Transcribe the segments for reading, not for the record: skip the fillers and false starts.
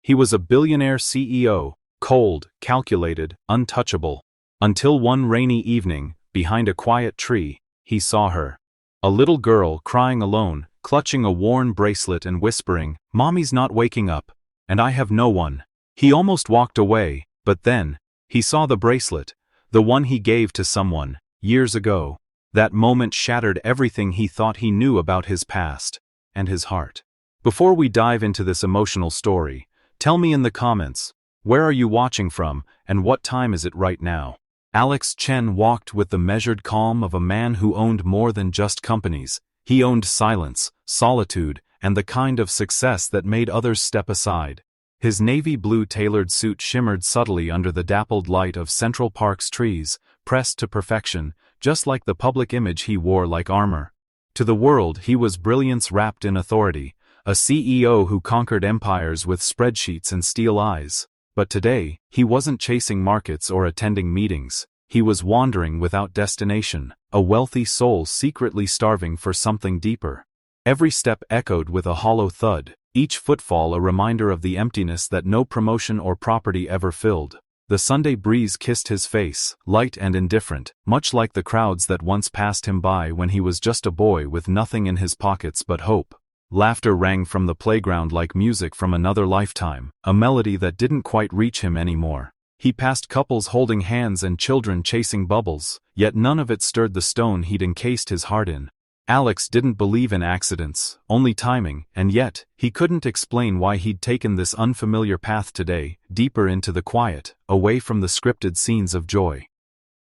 He was a billionaire CEO, cold, calculated, untouchable. Until one rainy evening, behind a quiet tree, he saw her. A little girl crying alone, clutching a worn bracelet and whispering, "Mommy's not waking up, and I have no one." He almost walked away, but then, he saw the bracelet, the one he gave to someone, years ago. That moment shattered everything he thought he knew about his past, and his heart. Before we dive into this emotional story, tell me in the comments, where are you watching from, and what time is it right now? Alex Chen walked with the measured calm of a man who owned more than just companies. He owned silence, solitude, and the kind of success that made others step aside. His navy blue tailored suit shimmered subtly under the dappled light of Central Park's trees, pressed to perfection, just like the public image he wore like armor. To the world he was brilliance wrapped in authority, a CEO who conquered empires with spreadsheets and steel eyes. But today, he wasn't chasing markets or attending meetings. He was wandering without destination, a wealthy soul secretly starving for something deeper. Every step echoed with a hollow thud, each footfall a reminder of the emptiness that no promotion or property ever filled. The Sunday breeze kissed his face, light and indifferent, much like the crowds that once passed him by when he was just a boy with nothing in his pockets but hope. Laughter rang from the playground like music from another lifetime, a melody that didn't quite reach him anymore. He passed couples holding hands and children chasing bubbles, yet none of it stirred the stone he'd encased his heart in. Alex didn't believe in accidents, only timing, and yet, he couldn't explain why he'd taken this unfamiliar path today, deeper into the quiet, away from the scripted scenes of joy.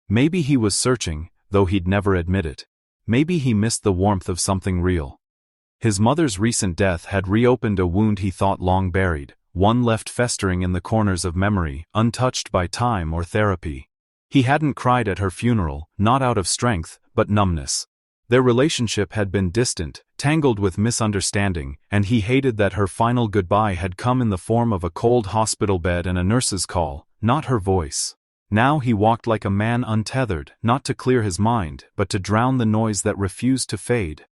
Maybe he was searching, though he'd never admit it. Maybe he missed the warmth of something real. His mother's recent death had reopened a wound he thought long buried, one left festering in the corners of memory, untouched by time or therapy. He hadn't cried at her funeral, not out of strength, but numbness. Their relationship had been distant, tangled with misunderstanding, and he hated that her final goodbye had come in the form of a cold hospital bed and a nurse's call, not her voice. Now he walked like a man untethered, not to clear his mind, but to drown the noise that refused to fade.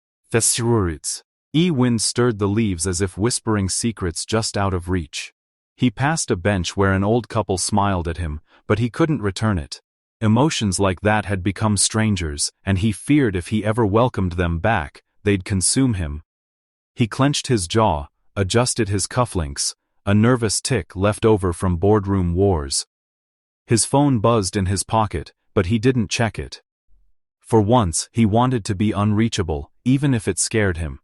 Wind stirred the leaves as if whispering secrets just out of reach. He passed a bench where an old couple smiled at him, but he couldn't return it. Emotions like that had become strangers, and he feared if he ever welcomed them back, they'd consume him. He clenched his jaw, adjusted his cufflinks, a nervous tick left over from boardroom wars. His phone buzzed in his pocket, but he didn't check it. For once, he wanted to be unreachable, even if it scared him.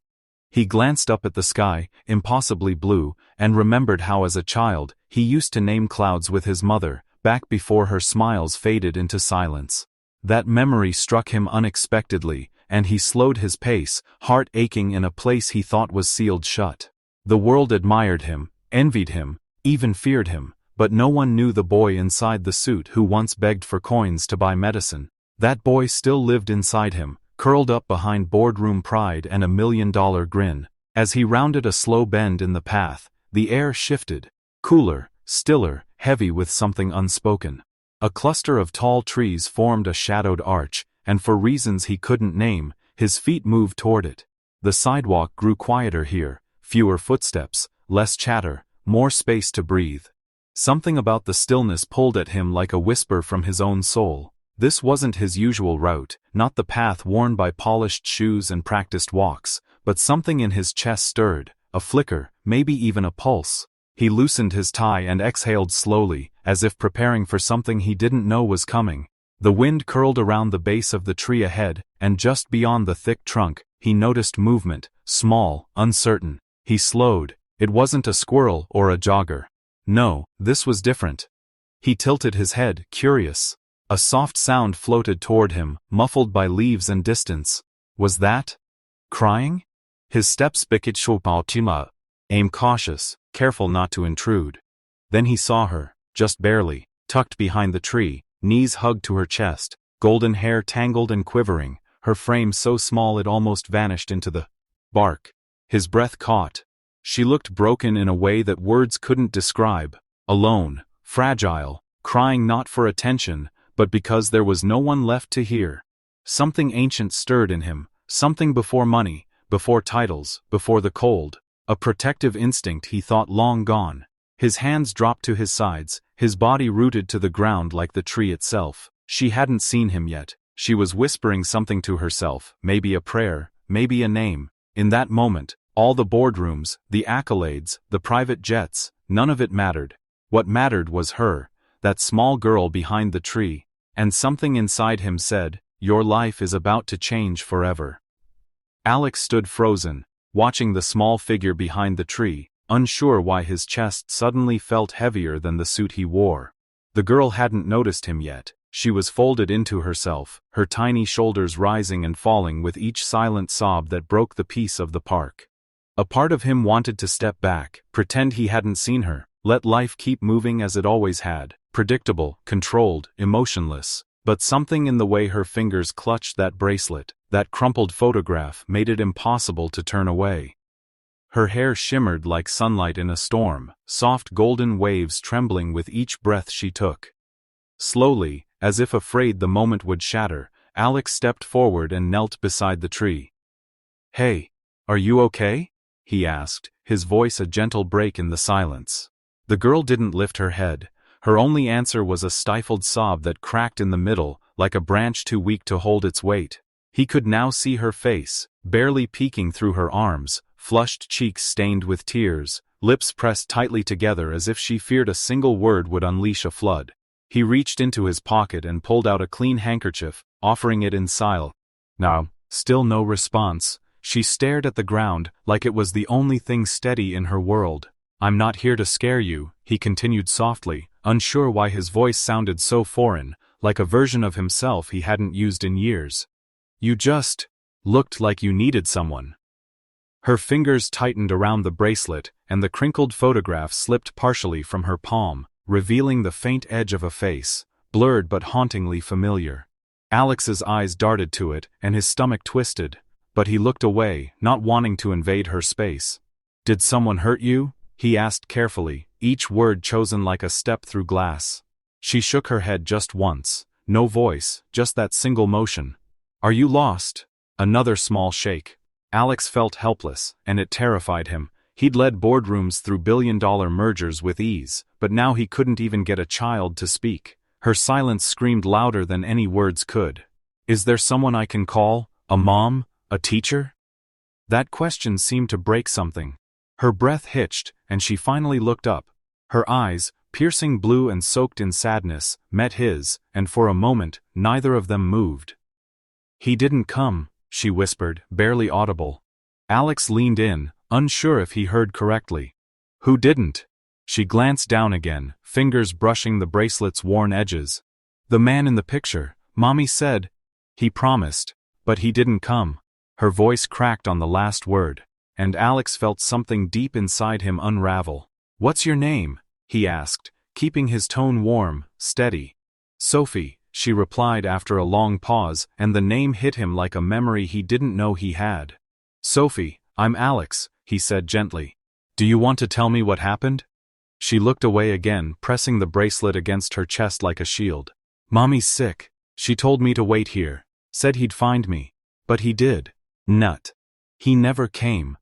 He glanced up at the sky, impossibly blue, and remembered how as a child, he used to name clouds with his mother, back before her smiles faded into silence. That memory struck him unexpectedly, and he slowed his pace, heart aching in a place he thought was sealed shut. The world admired him, envied him, even feared him, but no one knew the boy inside the suit who once begged for coins to buy medicine. That boy still lived inside him, curled up behind boardroom pride and a $1,000,000 grin. As he rounded a slow bend in the path, the air shifted, cooler, stiller, heavy with something unspoken. A cluster of tall trees formed a shadowed arch, and for reasons he couldn't name, his feet moved toward it. The sidewalk grew quieter here, fewer footsteps, less chatter, more space to breathe. Something about the stillness pulled at him like a whisper from his own soul. This wasn't his usual route, not the path worn by polished shoes and practiced walks, but something in his chest stirred, a flicker, maybe even a pulse. He loosened his tie and exhaled slowly, as if preparing for something he didn't know was coming. The wind curled around the base of the tree ahead, and just beyond the thick trunk, he noticed movement, small, uncertain. He slowed. It wasn't a squirrel or a jogger. No, this was different. He tilted his head, curious. A soft sound floated toward him, muffled by leaves and distance. Was that crying? His steps aimed cautious, careful not to intrude. Then he saw her, just barely, tucked behind the tree, knees hugged to her chest, golden hair tangled and quivering, her frame so small it almost vanished into the bark. His breath caught. She looked broken in a way that words couldn't describe, alone, fragile, crying not for attention, but because there was no one left to hear. Something ancient stirred in him, something before money, before titles, before the cold, a protective instinct he thought long gone. His hands dropped to his sides, his body rooted to the ground like the tree itself. She hadn't seen him yet. She was whispering something to herself, maybe a prayer, maybe a name. In that moment, all the boardrooms, the accolades, the private jets, none of it mattered. What mattered was her, that small girl behind the tree, and something inside him said, "Your life is about to change forever." Alex stood frozen, watching the small figure behind the tree, unsure why his chest suddenly felt heavier than the suit he wore. The girl hadn't noticed him yet. She was folded into herself, her tiny shoulders rising and falling with each silent sob that broke the peace of the park. A part of him wanted to step back, pretend he hadn't seen her, let life keep moving as it always had, predictable, controlled, emotionless. But something in the way her fingers clutched that bracelet, that crumpled photograph, made it impossible to turn away. Her hair shimmered like sunlight in a storm, soft golden waves trembling with each breath she took. Slowly, as if afraid the moment would shatter, Alex stepped forward and knelt beside the tree. "Hey, are you okay?" he asked, his voice a gentle break in the silence. The girl didn't lift her head. Her only answer was a stifled sob that cracked in the middle, like a branch too weak to hold its weight. He could now see her face, barely peeking through her arms, flushed cheeks stained with tears, lips pressed tightly together as if she feared a single word would unleash a flood. He reached into his pocket and pulled out a clean handkerchief, offering it in silence. Now, still no response. She stared at the ground, like it was the only thing steady in her world. "I'm not here to scare you," he continued softly, unsure why his voice sounded so foreign, like a version of himself he hadn't used in years. "You just looked like you needed someone." Her fingers tightened around the bracelet, and the crinkled photograph slipped partially from her palm, revealing the faint edge of a face, blurred but hauntingly familiar. Alex's eyes darted to it, and his stomach twisted, but he looked away, not wanting to invade her space. "Did someone hurt you?" he asked carefully, each word chosen like a step through glass. She shook her head just once, no voice, just that single motion. "Are you lost?" Another small shake. Alex felt helpless, and it terrified him. He'd led boardrooms through billion-dollar mergers with ease, but now he couldn't even get a child to speak. Her silence screamed louder than any words could. "Is there someone I can call? A mom? A teacher?" That question seemed to break something. Her breath hitched, and she finally looked up. Her eyes, piercing blue and soaked in sadness, met his, and for a moment, neither of them moved. "He didn't come," she whispered, barely audible. Alex leaned in, unsure if he heard correctly. "Who didn't?" She glanced down again, fingers brushing the bracelet's worn edges. "The man in the picture. Mommy said. He promised. But he didn't come." Her voice cracked on the last word, and Alex felt something deep inside him unravel. "What's your name?" he asked, keeping his tone warm, steady. "Sophie," she replied after a long pause, and the name hit him like a memory he didn't know he had. "Sophie, I'm Alex," he said gently. "Do you want to tell me what happened?" She looked away again, pressing the bracelet against her chest like a shield. "Mommy's sick. She told me to wait here. Said he'd find me. But he did. Nut. He never came."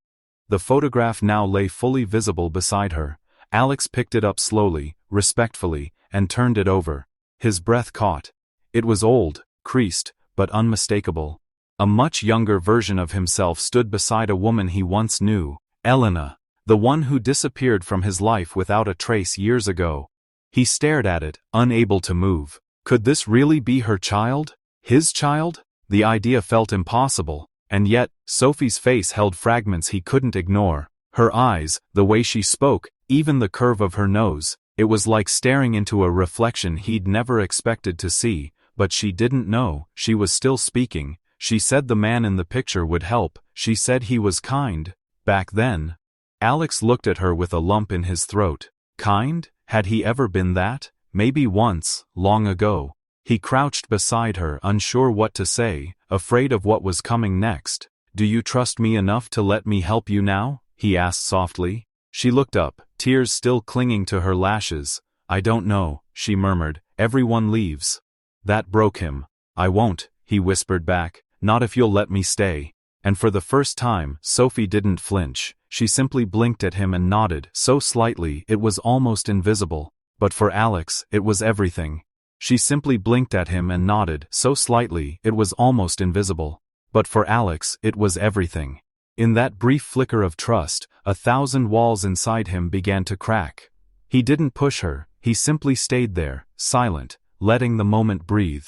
The photograph now lay fully visible beside her. Alex picked it up slowly, respectfully, and turned it over. His breath caught. It was old, creased, but unmistakable. A much younger version of himself stood beside a woman he once knew, Elena, the one who disappeared from his life without a trace years ago. He stared at it, unable to move. Could this really be her child? His child? The idea felt impossible, and yet, Sophie's face held fragments he couldn't ignore. Her eyes, the way she spoke, even the curve of her nose, it was like staring into a reflection he'd never expected to see, but she didn't know. She was still speaking. She said the man in the picture would help. She said he was kind. Back then. Alex looked at her with a lump in his throat. Kind? Had he ever been that? Maybe once, long ago. He crouched beside her, unsure what to say, afraid of what was coming next. "Do you trust me enough to let me help you now?" he asked softly. She looked up, tears still clinging to her lashes. "I don't know," she murmured. "Everyone leaves." That broke him. "I won't," he whispered back. "Not if you'll let me stay." And for the first time, Sophie didn't flinch. She simply blinked at him and nodded, so slightly it was almost invisible. But for Alex, it was everything. She simply blinked at him and nodded, so slightly it was almost invisible. But for Alex, it was everything. In that brief flicker of trust, 1,000 walls inside him began to crack. He didn't push her, he simply stayed there, silent, letting the moment breathe.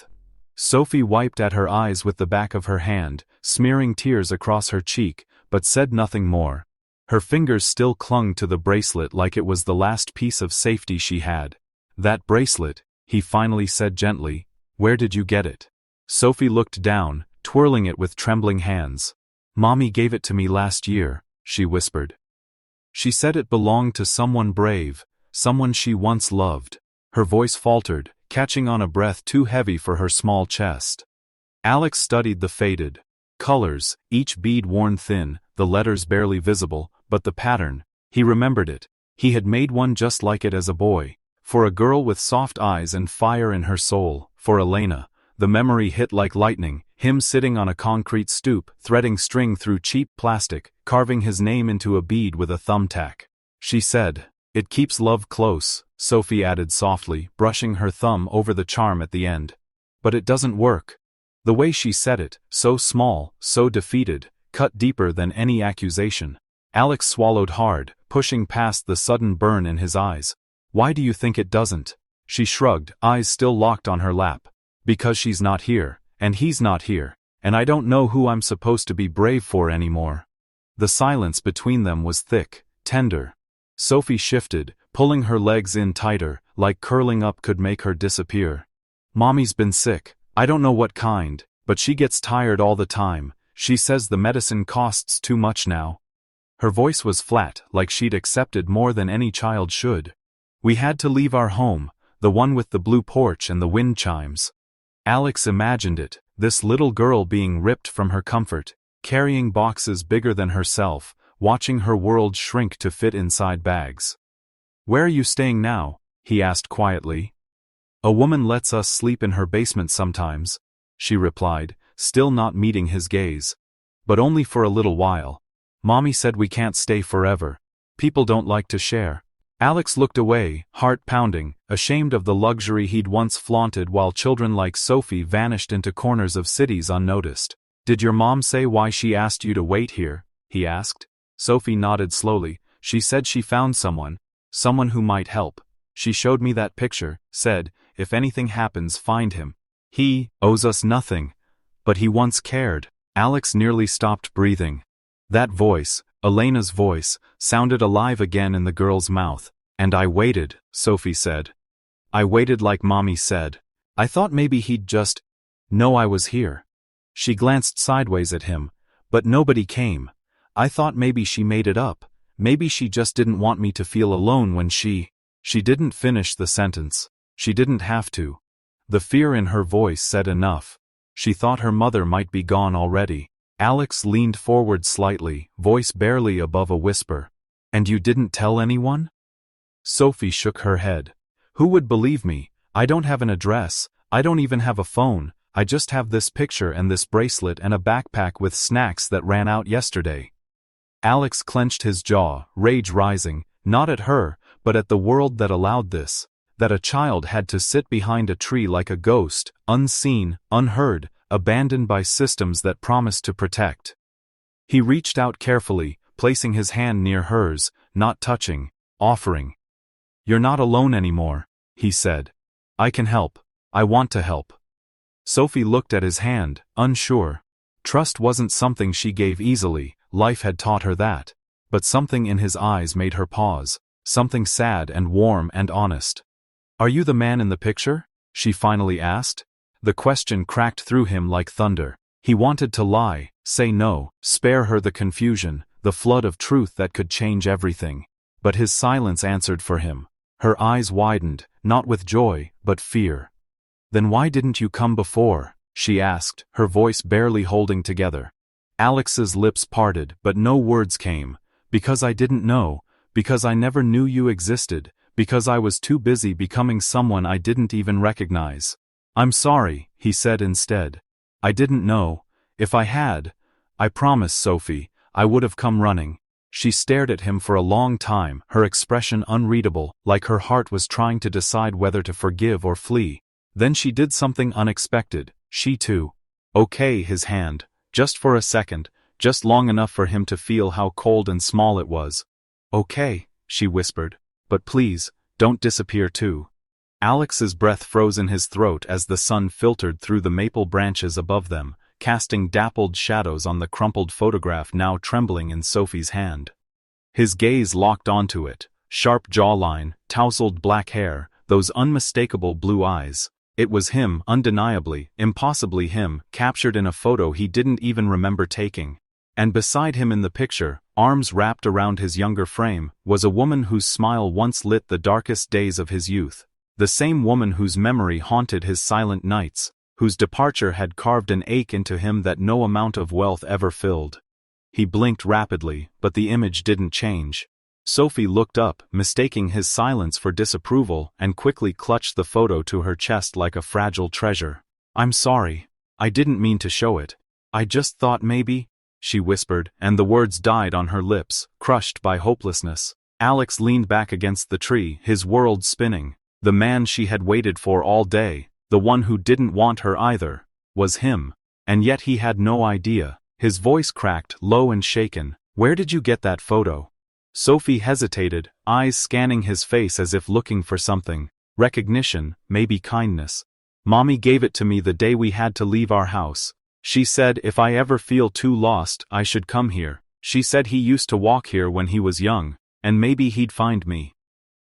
Sophie wiped at her eyes with the back of her hand, smearing tears across her cheek, but said nothing more. Her fingers still clung to the bracelet like it was the last piece of safety she had. "That bracelet," he finally said gently. "Where did you get it?" Sophie looked down, twirling it with trembling hands. "Mommy gave it to me last year," she whispered. She said it belonged to someone brave, someone she once loved. Her voice faltered, catching on a breath too heavy for her small chest. Alex studied the faded colors, each bead worn thin, the letters barely visible, but the pattern, he remembered it. He had made one just like it as a boy. For a girl with soft eyes and fire in her soul, for Elena, the memory hit like lightning, him sitting on a concrete stoop, threading string through cheap plastic, carving his name into a bead with a thumbtack. She said, "It keeps love close," Sophie added softly, brushing her thumb over the charm at the end. "But it doesn't work." The way she said it, so small, so defeated, cut deeper than any accusation. Alex swallowed hard, pushing past the sudden burn in his eyes. "Why do you think it doesn't?" She shrugged, eyes still locked on her lap. "Because she's not here, and he's not here, and I don't know who I'm supposed to be brave for anymore." The silence between them was thick, tender. Sophie shifted, pulling her legs in tighter, like curling up could make her disappear. "Mommy's been sick, I don't know what kind, but she gets tired all the time. She says the medicine costs too much now." Her voice was flat, like she'd accepted more than any child should. "We had to leave our home, the one with the blue porch and the wind chimes." Alex imagined it, this little girl being ripped from her comfort, carrying boxes bigger than herself, watching her world shrink to fit inside bags. "Where are you staying now?" he asked quietly. "A woman lets us sleep in her basement sometimes," she replied, still not meeting his gaze. "But only for a little while. Mommy said we can't stay forever. People don't like to share." Alex looked away, heart pounding, ashamed of the luxury he'd once flaunted while children like Sophie vanished into corners of cities unnoticed. "Did your mom say why she asked you to wait here?" he asked. Sophie nodded slowly. "She said she found someone who might help. She showed me that picture, said, if anything happens, find him. He owes us nothing. But he once cared." Alex nearly stopped breathing. That voice, Elena's voice, sounded alive again in the girl's mouth. "And I waited," Sophie said. "I waited like Mommy said. I thought maybe he'd just know I was here." She glanced sideways at him. "But nobody came. I thought maybe she made it up. Maybe she just didn't want me to feel alone when she didn't finish the sentence. She didn't have to. The fear in her voice said enough. She thought her mother might be gone already. Alex leaned forward slightly, voice barely above a whisper. "And you didn't tell anyone?" Sophie shook her head. "Who would believe me? I don't have an address, I don't even have a phone, I just have this picture and this bracelet and a backpack with snacks that ran out yesterday." Alex clenched his jaw, rage rising, not at her, but at the world that allowed this, that a child had to sit behind a tree like a ghost, unseen, unheard, abandoned by systems that promised to protect. He reached out carefully, placing his hand near hers, not touching, offering. "You're not alone anymore," he said. "I can help. I want to help." Sophie looked at his hand, unsure. Trust wasn't something she gave easily, life had taught her that. But something in his eyes made her pause, something sad and warm and honest. "Are you the man in the picture?" she finally asked. The question cracked through him like thunder. He wanted to lie, say no, spare her the confusion, the flood of truth that could change everything. But his silence answered for him. Her eyes widened, not with joy, but fear. "Then why didn't you come before?" she asked, her voice barely holding together. Alex's lips parted, but no words came. "Because I didn't know, because I never knew you existed, because I was too busy becoming someone I didn't even recognize." "I'm sorry," he said instead. "I didn't know. If I had, I promise, Sophie, I would have come running. She stared at him for a long time, her expression unreadable, like her heart was trying to decide whether to forgive or flee. Then she did something unexpected. She too. Okay, his hand. Just for a second, just long enough for him to feel how cold and small it was. Okay, she whispered. But please, don't disappear too. Alex's breath froze in his throat as the sun filtered through the maple branches above them, casting dappled shadows on the crumpled photograph now trembling in Sophie's hand. His gaze locked onto it, sharp jawline, tousled black hair, those unmistakable blue eyes. It was him, undeniably, impossibly him, captured in a photo he didn't even remember taking. And beside him in the picture, arms wrapped around his younger frame, was a woman whose smile once lit the darkest days of his youth. The same woman whose memory haunted his silent nights, whose departure had carved an ache into him that no amount of wealth ever filled. He blinked rapidly, but the image didn't change. Sophie looked up, mistaking his silence for disapproval, and quickly clutched the photo to her chest like a fragile treasure. I'm sorry. I didn't mean to show it. I just thought maybe, she whispered, and the words died on her lips, crushed by hopelessness. Alex leaned back against the tree, his world spinning. The man she had waited for all day, the one who didn't want her either, was him. And yet he had no idea. His voice cracked, low and shaken. Where did you get that photo? Sophie hesitated, eyes scanning his face as if looking for something. Recognition, maybe kindness. Mommy gave it to me the day we had to leave our house. She said if I ever feel too lost, I should come here. She said he used to walk here when he was young, and maybe he'd find me.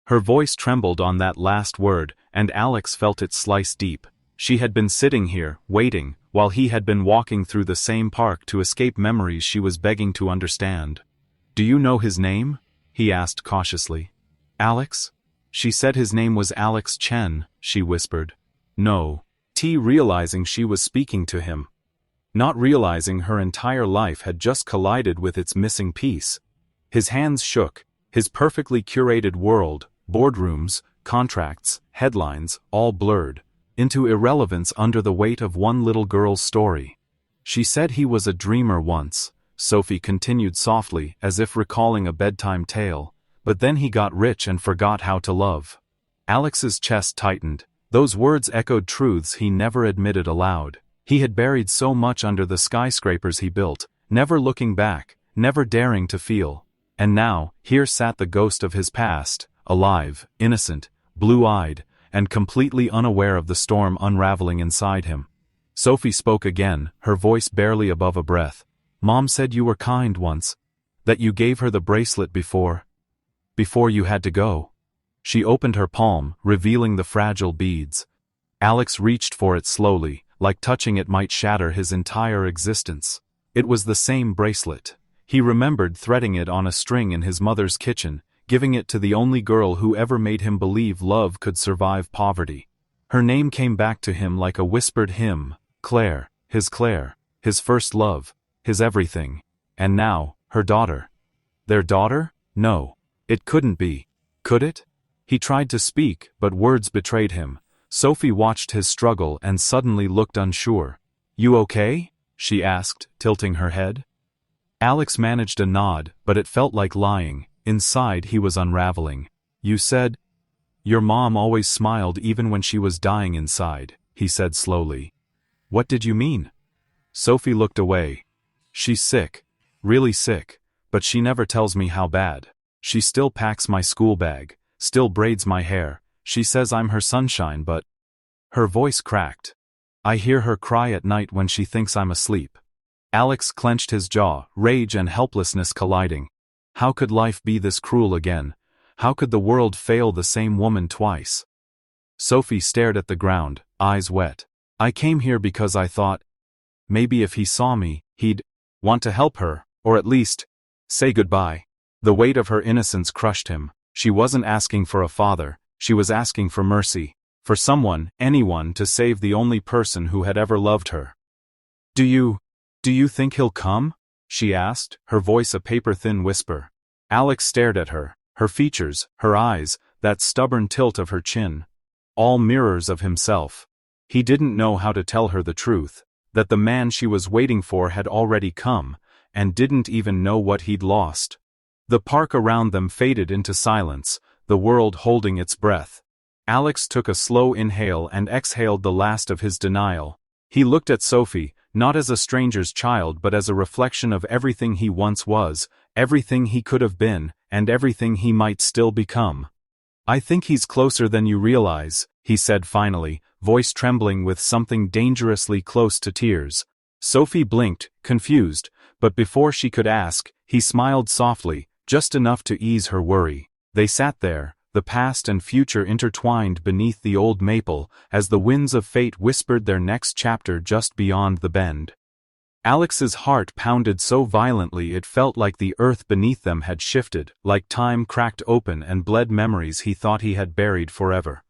Her voice trembled on that last word, and Alex felt it slice deep. She had been sitting here, waiting, while he had been walking through the same park to escape memories she was begging to understand. Do you know his name? He asked cautiously. Alex? She said his name was Alex Chen, she whispered. No. Realizing she was speaking to him. Not realizing her entire life had just collided with its missing piece. His hands shook, his perfectly curated world, boardrooms, contracts, headlines, all blurred into irrelevance under the weight of one little girl's story. She said he was a dreamer once, Sophie continued softly, as if recalling a bedtime tale, but then he got rich and forgot how to love. Alex's chest tightened. Those words echoed truths he never admitted aloud. He had buried so much under the skyscrapers he built, never looking back, never daring to feel. And now, here sat the ghost of his past, alive, innocent, blue-eyed, and completely unaware of the storm unraveling inside him. Sophie spoke again, her voice barely above a breath. Mom said you were kind once. That you gave her the bracelet before you had to go. She opened her palm, revealing the fragile beads. Alex reached for it slowly, like touching it might shatter his entire existence. It was the same bracelet. He remembered threading it on a string in his mother's kitchen, giving it to the only girl who ever made him believe love could survive poverty. Her name came back to him like a whispered hymn. Claire, his first love, his everything. And now, her daughter. Their daughter? No. It couldn't be. Could it? He tried to speak, but words betrayed him. Sophie watched his struggle and suddenly looked unsure. You okay? She asked, tilting her head. Alex managed a nod, but it felt like lying. Inside he was unraveling. You said, your mom always smiled even when she was dying inside, he said slowly. What did you mean? Sophie looked away. She's sick. Really sick. But she never tells me how bad. She still packs my school bag, still braids my hair. She says I'm her sunshine, but... Her voice cracked. I hear her cry at night when she thinks I'm asleep. Alex clenched his jaw, rage and helplessness colliding. How could life be this cruel again? How could the world fail the same woman twice? Sophie stared at the ground, eyes wet. I came here because I thought, maybe if he saw me, he'd want to help her, or at least, say goodbye. The weight of her innocence crushed him. She wasn't asking for a father, she was asking for mercy. For someone, anyone, to save the only person who had ever loved her. Do you think he'll come? She asked, her voice a paper-thin whisper. Alex stared at her, her features, her eyes, that stubborn tilt of her chin. All mirrors of himself. He didn't know how to tell her the truth. that the man she was waiting for had already come, and didn't even know what he'd lost. The park around them faded into silence, the world holding its breath. Alex took a slow inhale and exhaled the last of his denial. He looked at Sophie, not as a stranger's child but as a reflection of everything he once was, everything he could have been, and everything he might still become. "I think he's closer than you realize," he said finally, voice trembling with something dangerously close to tears. Sophie blinked, confused, but before she could ask, he smiled softly, just enough to ease her worry. They sat there, the past and future intertwined beneath the old maple, as the winds of fate whispered their next chapter just beyond the bend. Alex's heart pounded so violently it felt like the earth beneath them had shifted, like time cracked open and bled memories he thought he had buried forever.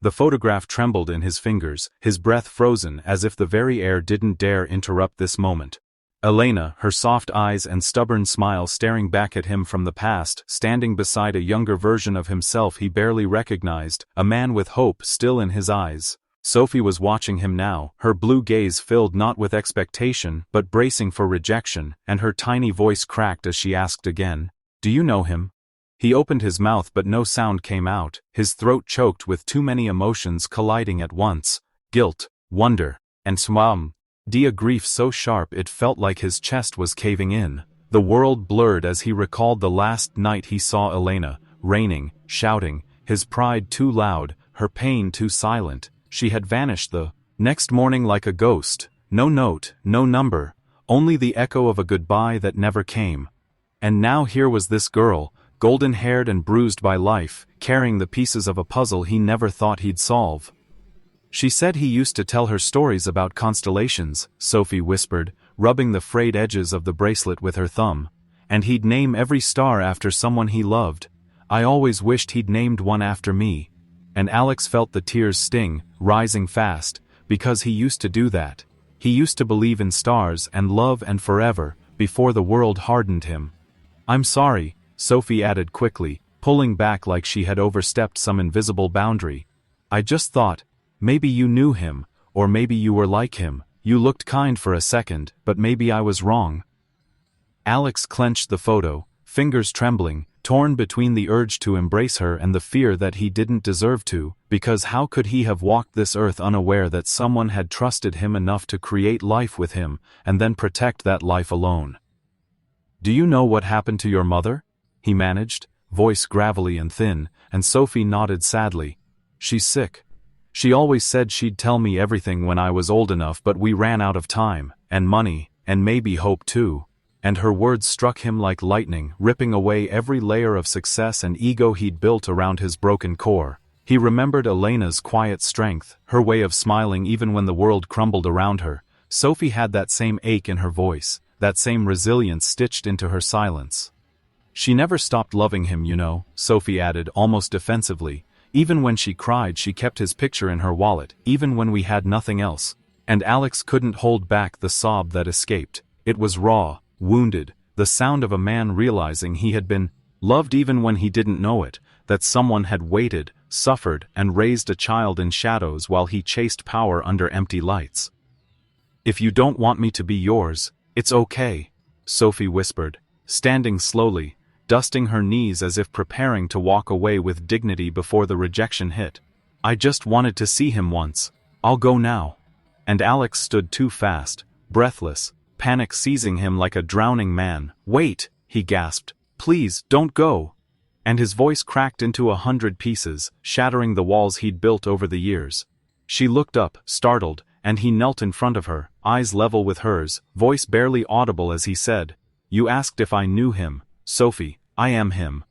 The photograph trembled in his fingers, his breath frozen as if the very air didn't dare interrupt this moment. Elena, her soft eyes and stubborn smile staring back at him from the past, standing beside a younger version of himself he barely recognized, a man with hope still in his eyes. Sophie was watching him now, her blue gaze filled not with expectation but bracing for rejection, and her tiny voice cracked as she asked again, "Do you know him?" He opened his mouth but no sound came out, his throat choked with too many emotions colliding at once: guilt, wonder, and a grief so sharp it felt like his chest was caving in. The world blurred as he recalled the last night he saw Elena, raining, shouting, his pride too loud, her pain too silent. She had vanished the next morning like a ghost, no note, no number, only the echo of a goodbye that never came. And now here was this girl, golden-haired and bruised by life, carrying the pieces of a puzzle he never thought he'd solve. "She said he used to tell her stories about constellations," Sophie whispered, rubbing the frayed edges of the bracelet with her thumb. "And he'd name every star after someone he loved. I always wished he'd named one after me." And Alex felt the tears sting, rising fast, because he used to do that. He used to believe in stars and love and forever, before the world hardened him. "I'm sorry," Sophie added quickly, pulling back like she had overstepped some invisible boundary. "I just thought, maybe you knew him, or maybe you were like him. You looked kind for a second, but maybe I was wrong." Alex clenched the photo, fingers trembling, torn between the urge to embrace her and the fear that he didn't deserve to, because how could he have walked this earth unaware that someone had trusted him enough to create life with him, and then protect that life alone? "Do you know what happened to your mother?" he managed, voice gravelly and thin, and Sophie nodded sadly. "She's sick. She always said she'd tell me everything when I was old enough, but we ran out of time, and money, and maybe hope too." And her words struck him like lightning, ripping away every layer of success and ego he'd built around his broken core. He remembered Elena's quiet strength, her way of smiling even when the world crumbled around her. Sophie had that same ache in her voice, that same resilience stitched into her silence. "She never stopped loving him, you know," Sophie added almost defensively. "Even when she cried she kept his picture in her wallet, even when we had nothing else." And Alex couldn't hold back the sob that escaped. It was raw, wounded, the sound of a man realizing he had been loved even when he didn't know it, that someone had waited, suffered, and raised a child in shadows while he chased power under empty lights. "If you don't want me to be yours, it's okay," Sophie whispered, standing slowly, dusting her knees as if preparing to walk away with dignity before the rejection hit. "I just wanted to see him once. I'll go now." And Alex stood too fast, breathless, panic seizing him like a drowning man. "Wait," he gasped. "Please, don't go." And his voice cracked into 100 pieces, shattering the walls he'd built over the years. She looked up, startled, and he knelt in front of her, eyes level with hers, voice barely audible as he said, "You asked if I knew him, Sophie, I am him."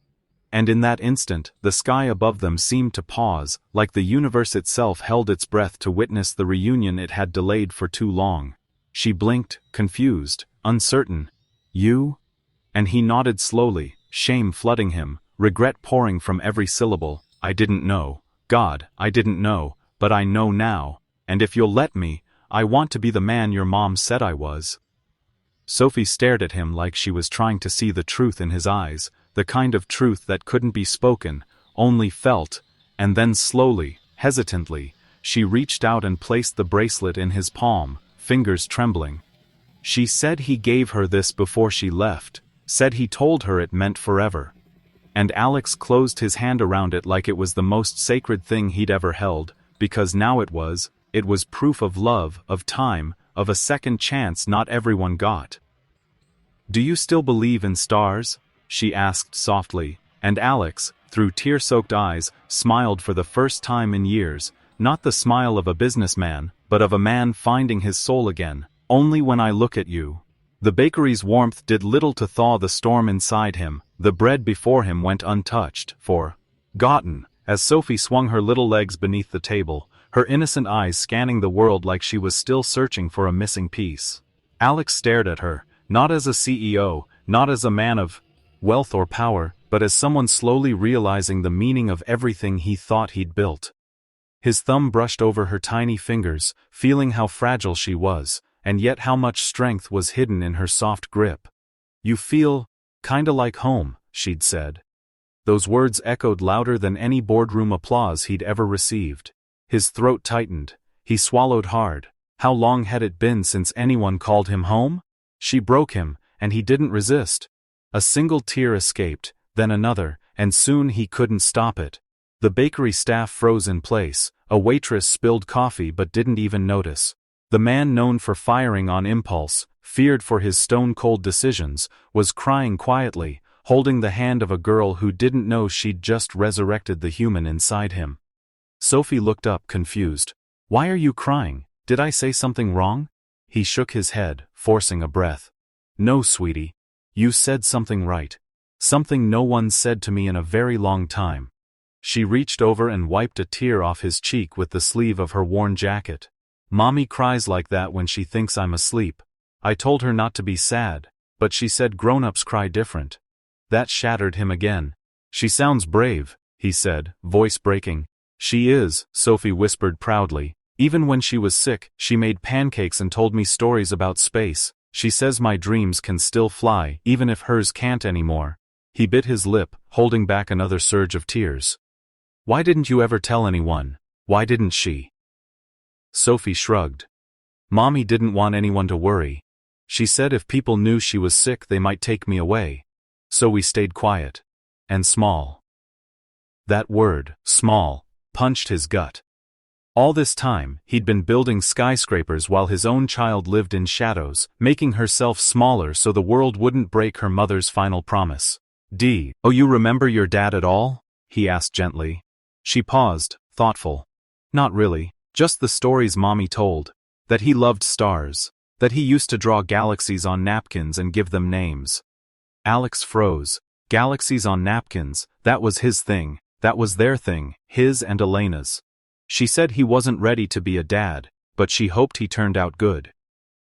And in that instant, the sky above them seemed to pause, like the universe itself held its breath to witness the reunion it had delayed for too long. She blinked, confused, uncertain. "You?" And he nodded slowly, shame flooding him, regret pouring from every syllable. "I didn't know. God, I didn't know, but I know now, and if you'll let me, I want to be the man your mom said I was." Sophie stared at him like she was trying to see the truth in his eyes, the kind of truth that couldn't be spoken, only felt, and then slowly, hesitantly, she reached out and placed the bracelet in his palm, fingers trembling. She said he gave her this before she left, said he told her it meant forever. And Alex closed his hand around it like it was the most sacred thing he'd ever held, because now it was proof of love, of time, of a second chance not everyone got. "Do you still believe in stars?" she asked softly, and Alex, through tear-soaked eyes, smiled for the first time in years, not the smile of a businessman, but of a man finding his soul again. "Only when I look at you." The bakery's warmth did little to thaw the storm inside him. The bread before him went untouched, forgotten, as Sophie swung her little legs beneath the table, her innocent eyes scanning the world like she was still searching for a missing piece. Alex stared at her, not as a CEO, not as a man of wealth or power, but as someone slowly realizing the meaning of everything he thought he'd built. His thumb brushed over her tiny fingers, feeling how fragile she was, and yet how much strength was hidden in her soft grip. "You feel kinda like home," she'd said. Those words echoed louder than any boardroom applause he'd ever received. His throat tightened. He swallowed hard. How long had it been since anyone called him home? She broke him, and he didn't resist. A single tear escaped, then another, and soon he couldn't stop it. The bakery staff froze in place. A waitress spilled coffee but didn't even notice. The man known for firing on impulse, feared for his stone-cold decisions, was crying quietly, holding the hand of a girl who didn't know she'd just resurrected the human inside him. Sophie looked up confused. "Why are you crying? Did I say something wrong?" He shook his head, forcing a breath. "No, sweetie. You said something right. Something no one said to me in a very long time." She reached over and wiped a tear off his cheek with the sleeve of her worn jacket. "Mommy cries like that when she thinks I'm asleep. I told her not to be sad, but she said grown-ups cry different." That shattered him again. "She sounds brave," he said, voice breaking. "She is," Sophie whispered proudly. "Even when she was sick, she made pancakes and told me stories about space. She says my dreams can still fly, even if hers can't anymore." He bit his lip, holding back another surge of tears. "Why didn't you ever tell anyone? Why didn't she?" Sophie shrugged. "Mommy didn't want anyone to worry. She said if people knew she was sick they might take me away. So we stayed quiet. And small." That word, small, punched his gut. All this time, he'd been building skyscrapers while his own child lived in shadows, making herself smaller so the world wouldn't break her mother's final promise. "Oh, you remember your dad at all?" he asked gently. She paused, thoughtful. "Not really, just the stories Mommy told. That he loved stars. That he used to draw galaxies on napkins and give them names." Alex froze. Galaxies on napkins, that was his thing, that was their thing, his and Elena's. She said he wasn't ready to be a dad, but she hoped he turned out good.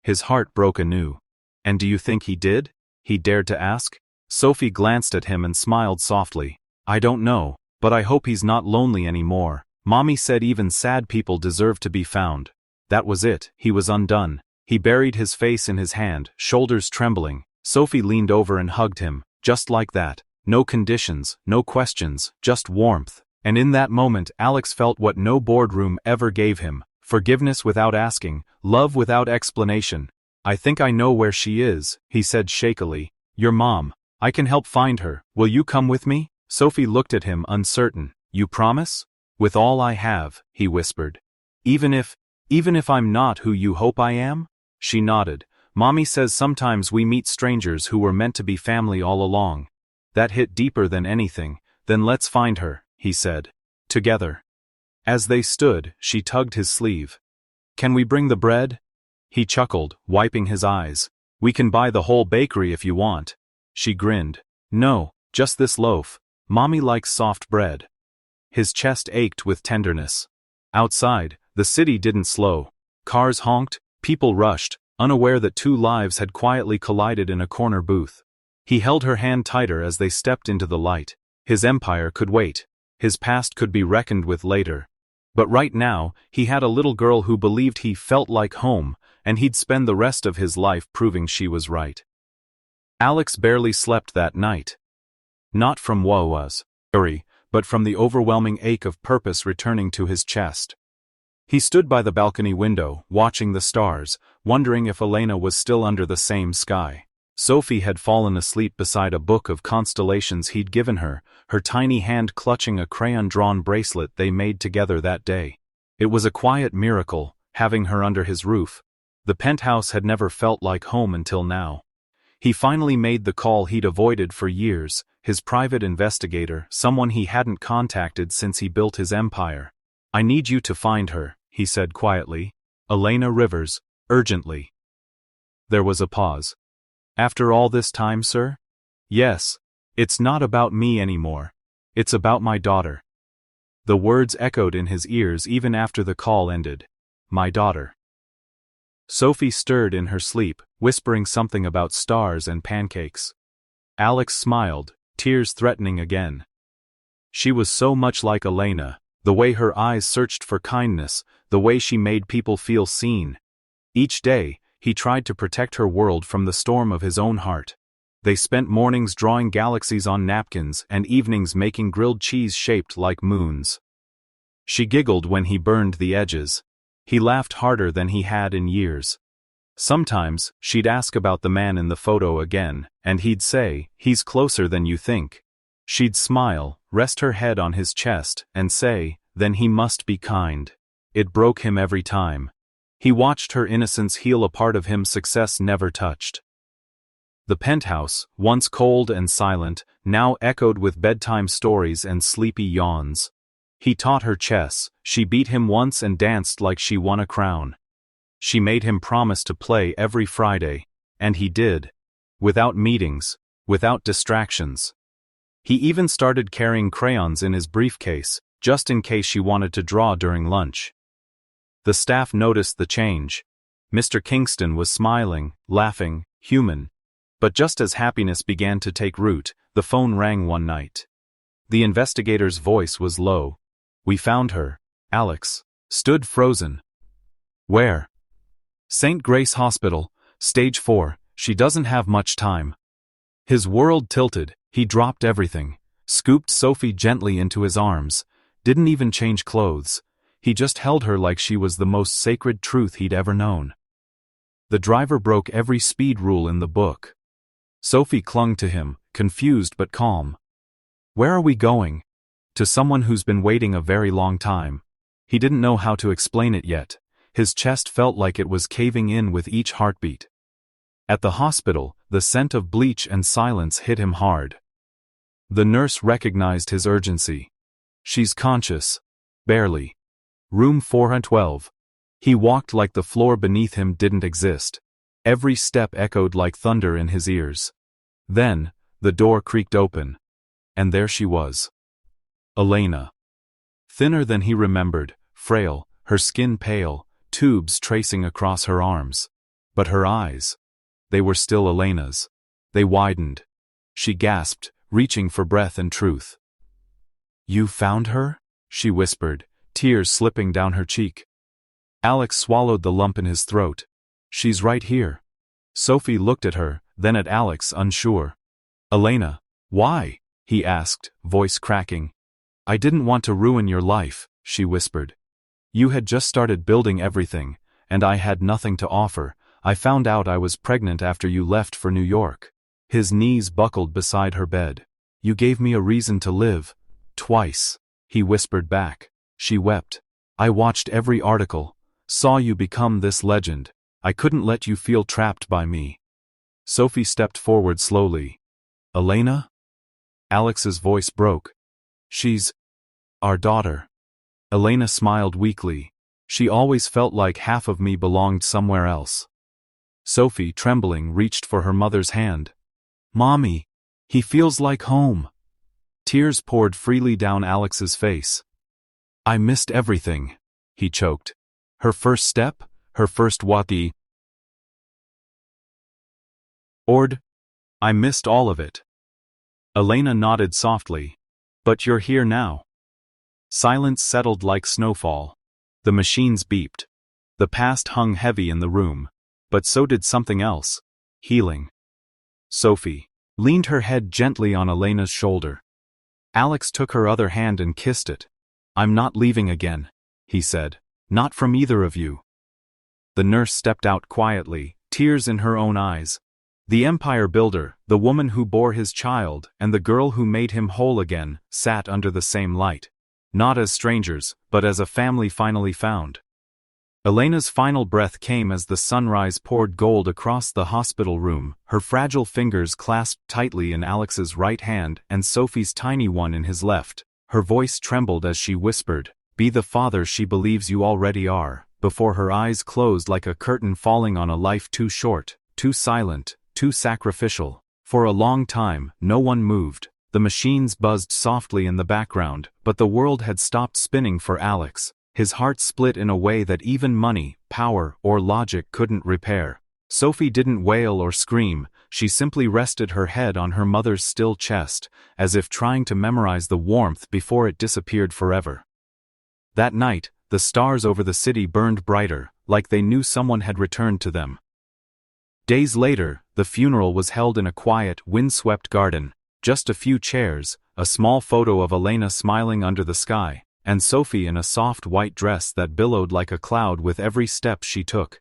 His heart broke anew. "And do you think he did?" he dared to ask. Sophie glanced at him and smiled softly. "I don't know, but I hope he's not lonely anymore. Mommy said even sad people deserve to be found." That was it, he was undone. He buried his face in his hand, shoulders trembling. Sophie leaned over and hugged him, just like that. No conditions, no questions, just warmth. And in that moment Alex felt what no boardroom ever gave him: forgiveness without asking, love without explanation. "I think I know where she is," he said shakily. "Your mom. I can help find her. Will you come with me?" Sophie looked at him uncertain. "You promise?" "With all I have," he whispered. Even if I'm not who you hope I am?" She nodded. "Mommy says sometimes we meet strangers who were meant to be family all along." That hit deeper than anything. "Then let's find her," he said. "Together." As they stood, she tugged his sleeve. "Can we bring the bread?" He chuckled, wiping his eyes. "We can buy the whole bakery if you want." She grinned. "No, just this loaf. Mommy likes soft bread." His chest ached with tenderness. Outside, the city didn't slow. Cars honked, people rushed, unaware that two lives had quietly collided in a corner booth. He held her hand tighter as they stepped into the light. His empire could wait. His past could be reckoned with later. But right now, he had a little girl who believed he felt like home, and he'd spend the rest of his life proving she was right. Alex barely slept that night. Not from worry, but from the overwhelming ache of purpose returning to his chest. He stood by the balcony window, watching the stars, wondering if Elena was still under the same sky. Sophie had fallen asleep beside a book of constellations he'd given her, her tiny hand clutching a crayon-drawn bracelet they made together that day. It was a quiet miracle, having her under his roof. The penthouse had never felt like home until now. He finally made the call he'd avoided for years, his private investigator, someone he hadn't contacted since he built his empire. "I need you to find her," he said quietly. "Elena Rivers, urgently." There was a pause. "After all this time, sir?" "Yes. It's not about me anymore. It's about my daughter." The words echoed in his ears even after the call ended. "My daughter." Sophie stirred in her sleep, whispering something about stars and pancakes. Alex smiled, tears threatening again. She was so much like Elena, the way her eyes searched for kindness, the way she made people feel seen. Each day, he tried to protect her world from the storm of his own heart. They spent mornings drawing galaxies on napkins and evenings making grilled cheese shaped like moons. She giggled when he burned the edges. He laughed harder than he had in years. Sometimes, she'd ask about the man in the photo again, and he'd say, "He's closer than you think." She'd smile, rest her head on his chest, and say, "Then he must be kind." It broke him every time. He watched her innocence heal a part of him success never touched. The penthouse, once cold and silent, now echoed with bedtime stories and sleepy yawns. He taught her chess, she beat him once and danced like she won a crown. She made him promise to play every Friday, and he did. Without meetings, without distractions. He even started carrying crayons in his briefcase, just in case she wanted to draw during lunch. The staff noticed the change. Mr. Kingston was smiling, laughing, human. But just as happiness began to take root, the phone rang one night. The investigator's voice was low. "We found her." Alex stood frozen. "Where?" "St. Grace Hospital, stage 4, she doesn't have much time." His world tilted, he dropped everything, scooped Sophie gently into his arms, didn't even change clothes. He just held her like she was the most sacred truth he'd ever known. The driver broke every speed rule in the book. Sophie clung to him, confused but calm. "Where are we going?" "To someone who's been waiting a very long time." He didn't know how to explain it yet. His chest felt like it was caving in with each heartbeat. At the hospital, the scent of bleach and silence hit him hard. The nurse recognized his urgency. "She's conscious." "Barely." "Room 412. He walked like the floor beneath him didn't exist. Every step echoed like thunder in his ears. Then, the door creaked open. And there she was. Elena. Thinner than he remembered, frail, her skin pale, tubes tracing across her arms. But her eyes. They were still Elena's. They widened. She gasped, reaching for breath and truth. "You found her?" she whispered, tears slipping down her cheek. Alex swallowed the lump in his throat. "She's right here." Sophie looked at her, then at Alex, unsure. "Elena, why?" he asked, voice cracking. "I didn't want to ruin your life," she whispered. "You had just started building everything, and I had nothing to offer. I found out I was pregnant after you left for New York." His knees buckled beside her bed. "You gave me a reason to live. Twice," he whispered back. She wept. "I watched every article, saw you become this legend. I couldn't let you feel trapped by me." Sophie stepped forward slowly. "Elena?" Alex's voice broke. "She's our daughter." Elena smiled weakly. "She always felt like half of me belonged somewhere else." Sophie, trembling, reached for her mother's hand. "Mommy, he feels like home." Tears poured freely down Alex's face. "I missed everything," he choked. "Her first step, her first wati. Ord. I missed all of it." Elena nodded softly. "But you're here now." Silence settled like snowfall. The machines beeped. The past hung heavy in the room. But so did something else. Healing. Sophie leaned her head gently on Elena's shoulder. Alex took her other hand and kissed it. "I'm not leaving again," he said. Not from either of you." The nurse stepped out quietly, tears in her own eyes. The empire builder, the woman who bore his child, and the girl who made him whole again, sat under the same light. Not as strangers, but as a family finally found. Elena's final breath came as the sunrise poured gold across the hospital room, her fragile fingers clasped tightly in Alex's right hand and Sophie's tiny one in his left. Her voice trembled as she whispered, "Be the father she believes you already are," before her eyes closed like a curtain falling on a life too short, too silent, too sacrificial. For a long time, no one moved. The machines buzzed softly in the background, but the world had stopped spinning for Alex. His heart split in a way that even money, power, or logic couldn't repair. Sophie didn't wail or scream, she simply rested her head on her mother's still chest, as if trying to memorize the warmth before it disappeared forever. That night, the stars over the city burned brighter, like they knew someone had returned to them. Days later, the funeral was held in a quiet, windswept garden. Just a few chairs, a small photo of Elena smiling under the sky, and Sophie in a soft white dress that billowed like a cloud with every step she took.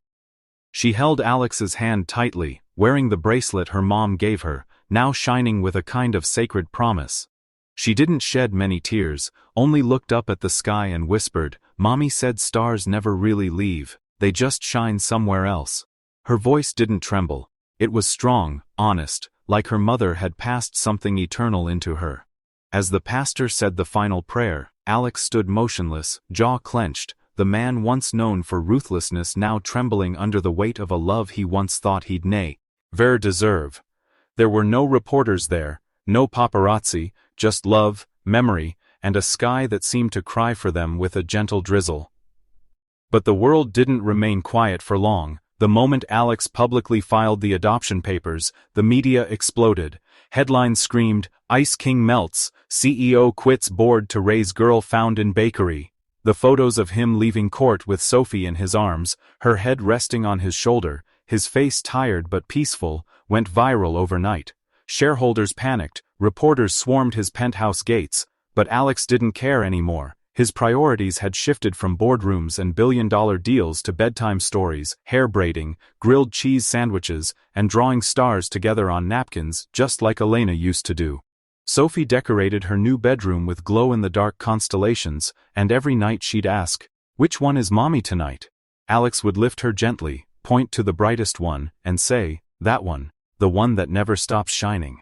She held Alex's hand tightly, wearing the bracelet her mom gave her, now shining with a kind of sacred promise. She didn't shed many tears, only looked up at the sky and whispered, "Mommy said stars never really leave, they just shine somewhere else." Her voice didn't tremble. It was strong, honest, like her mother had passed something eternal into her. As the pastor said the final prayer, Alex stood motionless, jaw clenched, the man once known for ruthlessness now trembling under the weight of a love he once thought he'd never deserve. There were no reporters there, no paparazzi, just love, memory, and a sky that seemed to cry for them with a gentle drizzle. But the world didn't remain quiet for long. The moment Alex publicly filed the adoption papers, the media exploded. Headlines screamed, "Ice King melts, CEO quits board to raise girl found in bakery." The photos of him leaving court with Sophie in his arms, her head resting on his shoulder, his face tired but peaceful, went viral overnight. Shareholders panicked, reporters swarmed his penthouse gates, but Alex didn't care anymore. His priorities had shifted from boardrooms and billion-dollar deals to bedtime stories, hair braiding, grilled cheese sandwiches, and drawing stars together on napkins, just like Elena used to do. Sophie decorated her new bedroom with glow-in-the-dark constellations, and every night she'd ask, "Which one is Mommy tonight?" Alex would lift her gently, point to the brightest one, and say, "That one, the one that never stops shining."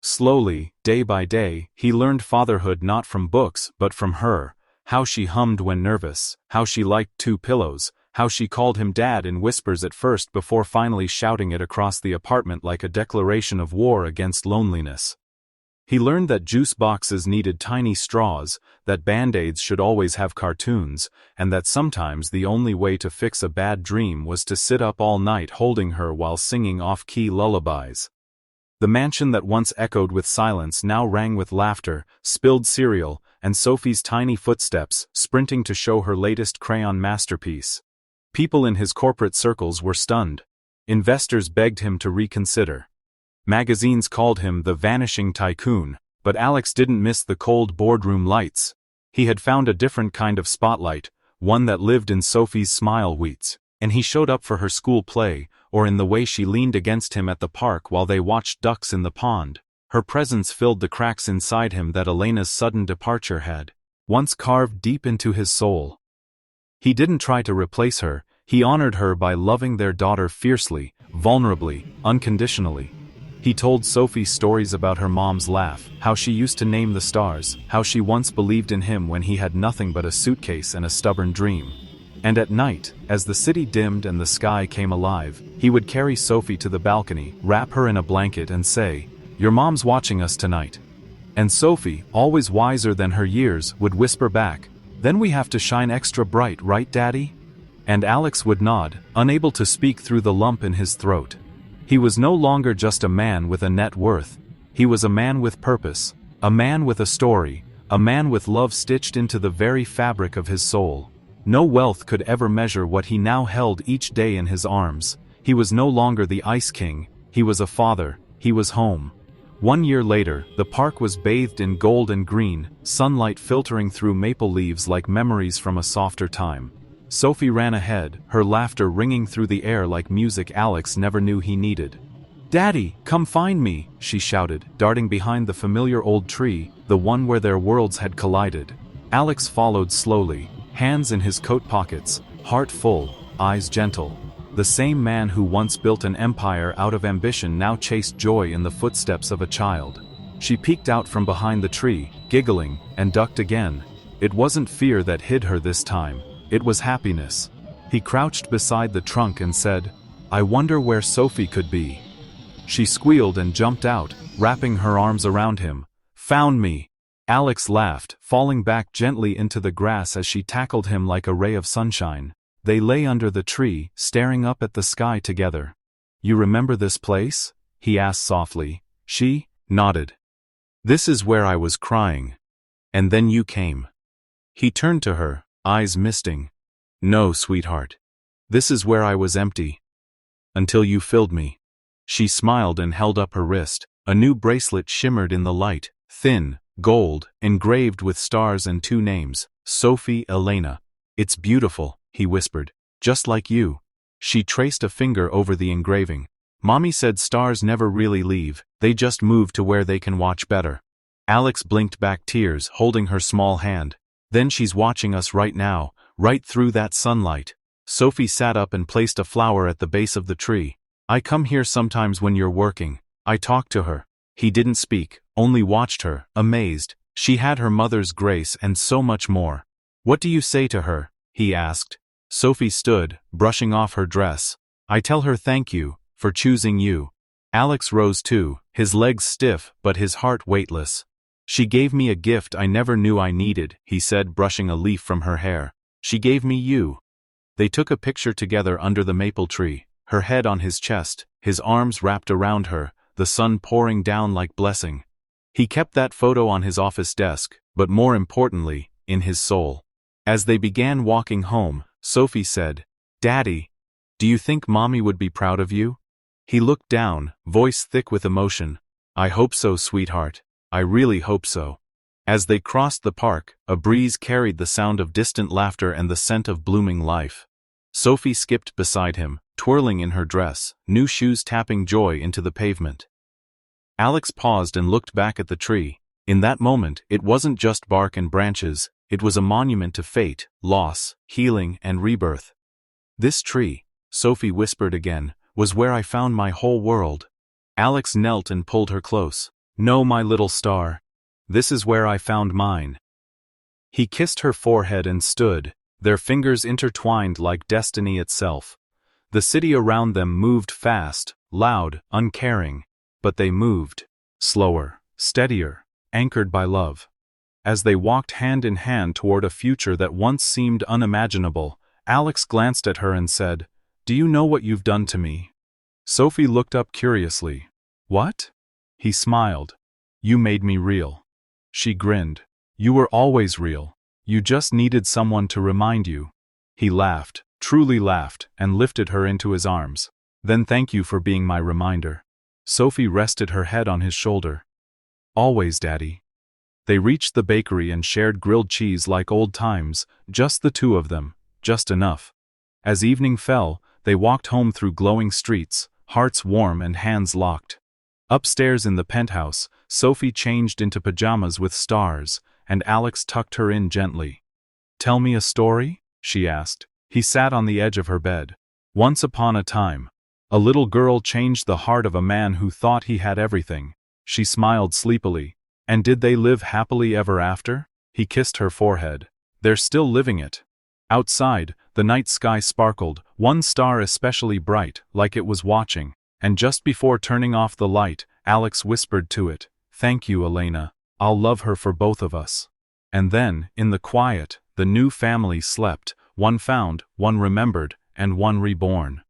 Slowly, day by day, he learned fatherhood not from books but from her. How she hummed when nervous, how she liked two pillows, how she called him Dad in whispers at first before finally shouting it across the apartment like a declaration of war against loneliness. He learned that juice boxes needed tiny straws, that Band-Aids should always have cartoons, and that sometimes the only way to fix a bad dream was to sit up all night holding her while singing off-key lullabies. The mansion that once echoed with silence now rang with laughter, spilled cereal, and Sophie's tiny footsteps, sprinting to show her latest crayon masterpiece. People in his corporate circles were stunned. Investors begged him to reconsider. Magazines called him the vanishing tycoon, but Alex didn't miss the cold boardroom lights. He had found a different kind of spotlight, one that lived in Sophie's smile weeds, and he showed up for her school play, or in the way she leaned against him at the park while they watched ducks in the pond. Her presence filled the cracks inside him that Elena's sudden departure had once carved deep into his soul. He didn't try to replace her, he honored her by loving their daughter fiercely, vulnerably, unconditionally. He told Sophie stories about her mom's laugh, how she used to name the stars, how she once believed in him when he had nothing but a suitcase and a stubborn dream. And at night, as the city dimmed and the sky came alive, he would carry Sophie to the balcony, wrap her in a blanket and say, "Your mom's watching us tonight." And Sophie, always wiser than her years, would whisper back, "Then we have to shine extra bright, right, Daddy?" And Alex would nod, unable to speak through the lump in his throat. He was no longer just a man with a net worth. He was a man with purpose, a man with a story, a man with love stitched into the very fabric of his soul. No wealth could ever measure what he now held each day in his arms. He was no longer the Ice King, he was a father, he was home. 1 year later, the park was bathed in gold and green, sunlight filtering through maple leaves like memories from a softer time. Sophie ran ahead, her laughter ringing through the air like music Alex never knew he needed. "Daddy, come find me," she shouted, darting behind the familiar old tree, the one where their worlds had collided. Alex followed slowly, hands in his coat pockets, heart full, eyes gentle. The same man who once built an empire out of ambition now chased joy in the footsteps of a child. She peeked out from behind the tree, giggling, and ducked again. It wasn't fear that hid her this time, it was happiness. He crouched beside the trunk and said, "I wonder where Sophie could be." She squealed and jumped out, wrapping her arms around him. "Found me!" Alex laughed, falling back gently into the grass as she tackled him like a ray of sunshine. They lay under the tree, staring up at the sky together. "You remember this place?" he asked softly. She nodded. "This is where I was crying. And then you came." He turned to her, eyes misting. "No, sweetheart. This is where I was empty. Until you filled me." She smiled and held up her wrist. A new bracelet shimmered in the light, thin, gold, engraved with stars and two names, Sophie Elena. "It's beautiful," he whispered. "Just like you." She traced a finger over the engraving. "Mommy said stars never really leave, they just move to where they can watch better." Alex blinked back tears, holding her small hand. "Then she's watching us right now, right through that sunlight." Sophie sat up and placed a flower at the base of the tree. "I come here sometimes when you're working." I talked to her. He didn't speak, only watched her, amazed. She had her mother's grace and so much more. "What do you say to her?" he asked. Sophie stood, brushing off her dress. "I tell her thank you, for choosing you." Alex rose too, his legs stiff but his heart weightless. "She gave me a gift I never knew I needed," he said, brushing a leaf from her hair. "She gave me you." They took a picture together under the maple tree, her head on his chest, his arms wrapped around her, the sun pouring down like blessing. He kept that photo on his office desk, but more importantly, in his soul. As they began walking home, Sophie said, "Daddy, do you think Mommy would be proud of you?" He looked down, voice thick with emotion. "I hope so, sweetheart. I really hope so." As they crossed the park, a breeze carried the sound of distant laughter and the scent of blooming life. Sophie skipped beside him, twirling in her dress, new shoes tapping joy into the pavement. Alex paused and looked back at the tree. In that moment, it wasn't just bark and branches, it was a monument to fate, loss, healing, and rebirth. "This tree," Sophie whispered again, "was where I found my whole world." Alex knelt and pulled her close. "No, my little star. This is where I found mine." He kissed her forehead and stood, their fingers intertwined like destiny itself. The city around them moved fast, loud, uncaring, but they moved. Slower, steadier, anchored by love. As they walked hand in hand toward a future that once seemed unimaginable, Alex glanced at her and said, "Do you know what you've done to me?" Sophie looked up curiously. "What?" He smiled. "You made me real." She grinned. "You were always real. You just needed someone to remind you." He laughed, truly laughed, and lifted her into his arms. "Then thank you for being my reminder." Sophie rested her head on his shoulder. "Always, Daddy." They reached the bakery and shared grilled cheese like old times, just the two of them, just enough. As evening fell, they walked home through glowing streets, hearts warm and hands locked. Upstairs in the penthouse, Sophie changed into pajamas with stars, and Alex tucked her in gently. "Tell me a story?" she asked. He sat on the edge of her bed. "Once upon a time, a little girl changed the heart of a man who thought he had everything." She smiled sleepily. "And did they live happily ever after?" He kissed her forehead. "They're still living it." Outside, the night sky sparkled, one star especially bright, like it was watching, and just before turning off the light, Alex whispered to it, "Thank you, Elena. I'll love her for both of us." And then, in the quiet, the new family slept, one found, one remembered, and one reborn.